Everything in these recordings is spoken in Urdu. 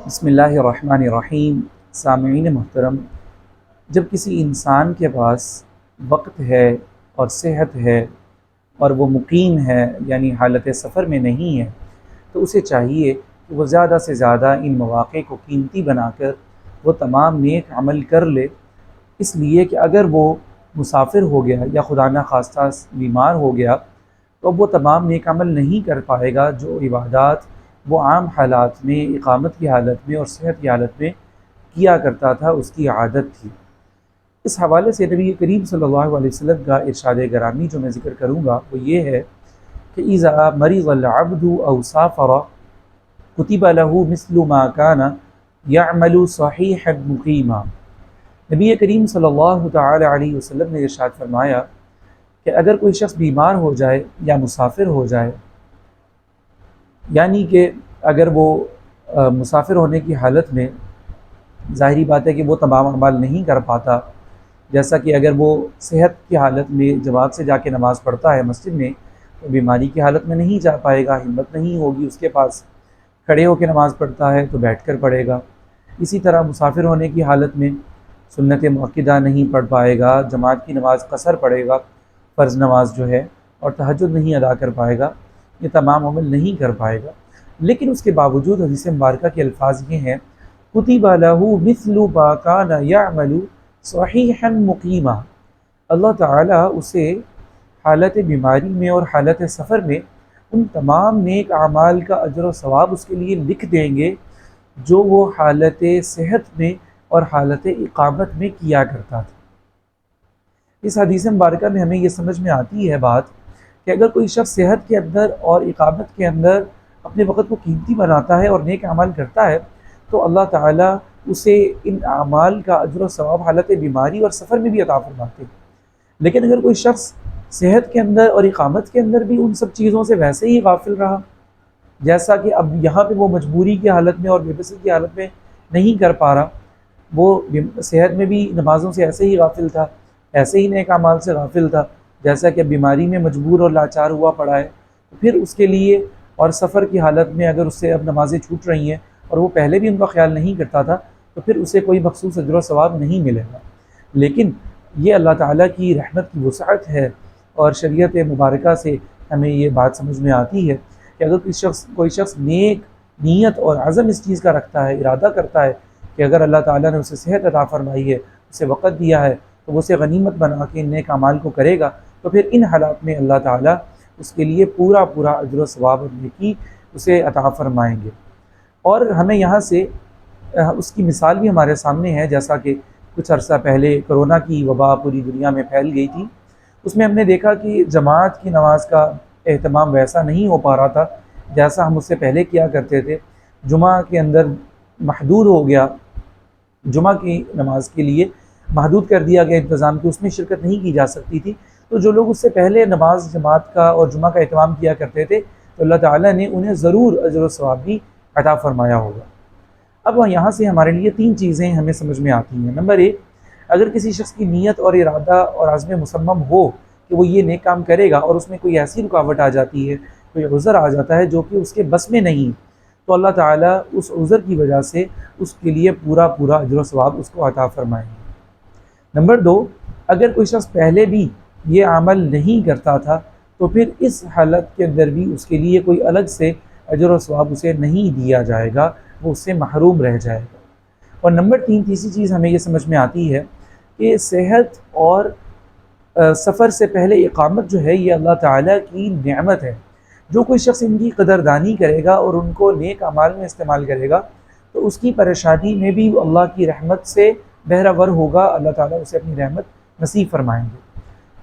بسم اللہ الرحمن الرحیم۔ سامعین محترم، جب کسی انسان کے پاس وقت ہے اور صحت ہے اور وہ مقیم ہے یعنی حالت سفر میں نہیں ہے تو اسے چاہیے کہ وہ زیادہ سے زیادہ ان مواقع کو قیمتی بنا کر وہ تمام نیک عمل کر لے، اس لیے کہ اگر وہ مسافر ہو گیا یا خدا نخواستہ بیمار ہو گیا تو اب وہ تمام نیک عمل نہیں کر پائے گا جو عبادات وہ عام حالات میں، اقامت کی حالت میں اور صحت کی حالت میں کیا کرتا تھا، اس کی عادت تھی۔ اس حوالے سے نبی کریم صلی اللہ علیہ وسلم کا ارشاد گرامی جو میں ذکر کروں گا وہ یہ ہے کہ اذا مرض العبد او سافر کتب له مثل ما كان يعمل صحیحا مقیما۔ نبی کریم صلی اللہ تعالی علیہ وسلم نے ارشاد فرمایا کہ اگر کوئی شخص بیمار ہو جائے یا مسافر ہو جائے، یعنی کہ اگر وہ مسافر ہونے کی حالت میں ظاہری بات ہے کہ وہ تمام اعمال نہیں کر پاتا، جیسا کہ اگر وہ صحت کی حالت میں جماعت سے جا کے نماز پڑھتا ہے مسجد میں تو بیماری کی حالت میں نہیں جا پائے گا، ہمت نہیں ہوگی اس کے پاس، کھڑے ہو کے نماز پڑھتا ہے تو بیٹھ کر پڑھے گا۔ اسی طرح مسافر ہونے کی حالت میں سنت مؤکدہ نہیں پڑھ پائے گا، جماعت کی نماز قصر پڑھے گا، فرض نماز جو ہے، اور تہجد نہیں ادا کر پائے گا، یہ تمام عمل نہیں کر پائے گا۔ لیکن اس کے باوجود حدیث مبارکہ کے الفاظ یہ ہیں کتب لہ مثل ما کان یعمل صحیحا مقیما، اللہ تعالیٰ اسے حالت بیماری میں اور حالت سفر میں ان تمام نیک اعمال کا اجر و ثواب اس کے لیے لکھ دیں گے جو وہ حالت صحت میں اور حالت اقامت میں کیا کرتا تھا۔ اس حدیث مبارکہ میں ہمیں یہ سمجھ میں آتی ہے بات کہ اگر کوئی شخص صحت کے اندر اور اقامت کے اندر اپنے وقت کو قیمتی بناتا ہے اور نیک اعمال کرتا ہے تو اللہ تعالیٰ اسے ان اعمال کا اجر و ثواب حالت بیماری اور سفر میں بھی عطا فرماتے ہیں۔ لیکن اگر کوئی شخص صحت کے اندر اور اقامت کے اندر بھی ان سب چیزوں سے ویسے ہی غافل رہا، جیسا کہ اب یہاں پہ وہ مجبوری کی حالت میں اور بے بسی کی حالت میں نہیں کر پا رہا، وہ صحت میں بھی نمازوں سے ایسے ہی غافل تھا، ایسے ہی نیک اعمال سے غافل تھا، جیسا کہ بیماری میں مجبور اور لاچار ہوا پڑا ہے، پھر اس کے لیے اور سفر کی حالت میں اگر اس سے اب نمازیں چھوٹ رہی ہیں اور وہ پہلے بھی ان کا خیال نہیں کرتا تھا تو پھر اسے کوئی مخصوص اجر و ثواب نہیں ملے گا۔ لیکن یہ اللہ تعالیٰ کی رحمت کی وسعت ہے اور شریعت مبارکہ سے ہمیں یہ بات سمجھ میں آتی ہے کہ اگر کوئی شخص نیک نیت اور عزم اس چیز کا رکھتا ہے، ارادہ کرتا ہے کہ اگر اللہ تعالیٰ نے اسے صحت عطا فرمائی ہے، اسے وقت دیا ہے تو وہ اسے غنیمت بنا کے ان نیک اعمال کو کرے گا تو پھر ان حالات میں اللہ تعالیٰ اس کے لیے پورا اجر و ثواب اور نیکی اسے عطا فرمائیں گے۔ اور ہمیں یہاں سے اس کی مثال بھی ہمارے سامنے ہے، جیسا کہ کچھ عرصہ پہلے کرونا کی وبا پوری دنیا میں پھیل گئی تھی، اس میں ہم نے دیکھا کہ جماعت کی نماز کا اہتمام ویسا نہیں ہو پا رہا تھا جیسا ہم اس سے پہلے کیا کرتے تھے۔ جمعہ کے اندر محدود ہو گیا، جمعہ کی نماز کے لیے محدود کر دیا گیا انتظام کہ اس میں شرکت نہیں کی جا سکتی تھی، تو جو لوگ اس سے پہلے نماز جماعت کا اور جمعہ کا اہتمام کیا کرتے تھے تو اللہ تعالیٰ نے انہیں ضرور اجر و ثواب بھی عطا فرمایا ہوگا۔ اب یہاں سے ہمارے لیے 3 چیزیں ہمیں سمجھ میں آتی ہیں۔ نمبر 1، اگر کسی شخص کی نیت اور ارادہ اور عزم مصمم ہو کہ وہ یہ نیک کام کرے گا اور اس میں کوئی ایسی رکاوٹ آ جاتی ہے، کوئی عذر آ جاتا ہے جو کہ اس کے بس میں نہیں، تو اللہ تعالیٰ اس عذر کی وجہ سے اس کے لیے پورا اجر و ثواب اس کو عطا فرمائیں گے۔ نمبر 2، اگر کوئی شخص پہلے بھی یہ عمل نہیں کرتا تھا تو پھر اس حالت کے اندر بھی اس کے لیے کوئی الگ سے اجر و ثواب اسے نہیں دیا جائے گا، وہ اس سے محروم رہ جائے گا۔ اور نمبر 3، تیسری چیز ہمیں یہ سمجھ میں آتی ہے کہ صحت اور سفر سے پہلے اقامت جو ہے یہ اللہ تعالیٰ کی نعمت ہے۔ جو کوئی شخص ان کی قدردانی کرے گا اور ان کو نیک اعمال میں استعمال کرے گا تو اس کی پریشانی میں بھی اللہ کی رحمت سے بہرہ ور ہوگا، اللہ تعالیٰ اسے اپنی رحمت نصیب فرمائیں گے۔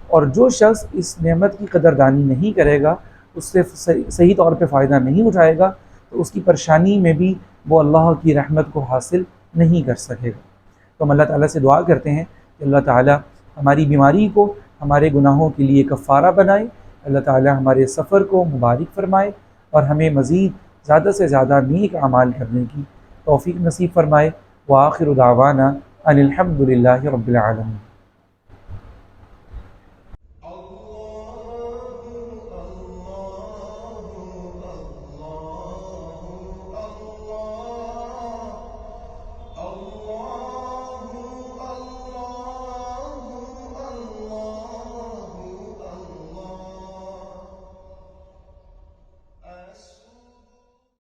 اور جو شخص اس نعمت کی قدردانی نہیں کرے گا، اس سے صحیح طور پہ فائدہ نہیں اٹھائے گا تو اس کی پریشانی میں بھی وہ اللہ کی رحمت کو حاصل نہیں کر سکے گا۔ تو ہم اللہ تعالیٰ سے دعا کرتے ہیں کہ اللہ تعالیٰ ہماری بیماری کو ہمارے گناہوں کے لیے کفارہ بنائے، اللہ تعالیٰ ہمارے سفر کو مبارک فرمائے اور ہمیں مزید زیادہ سے زیادہ نیک اعمال کرنے کی توفیق نصیب فرمائے۔ وآخر دعوانا ان الحمد للہ رب العالمین۔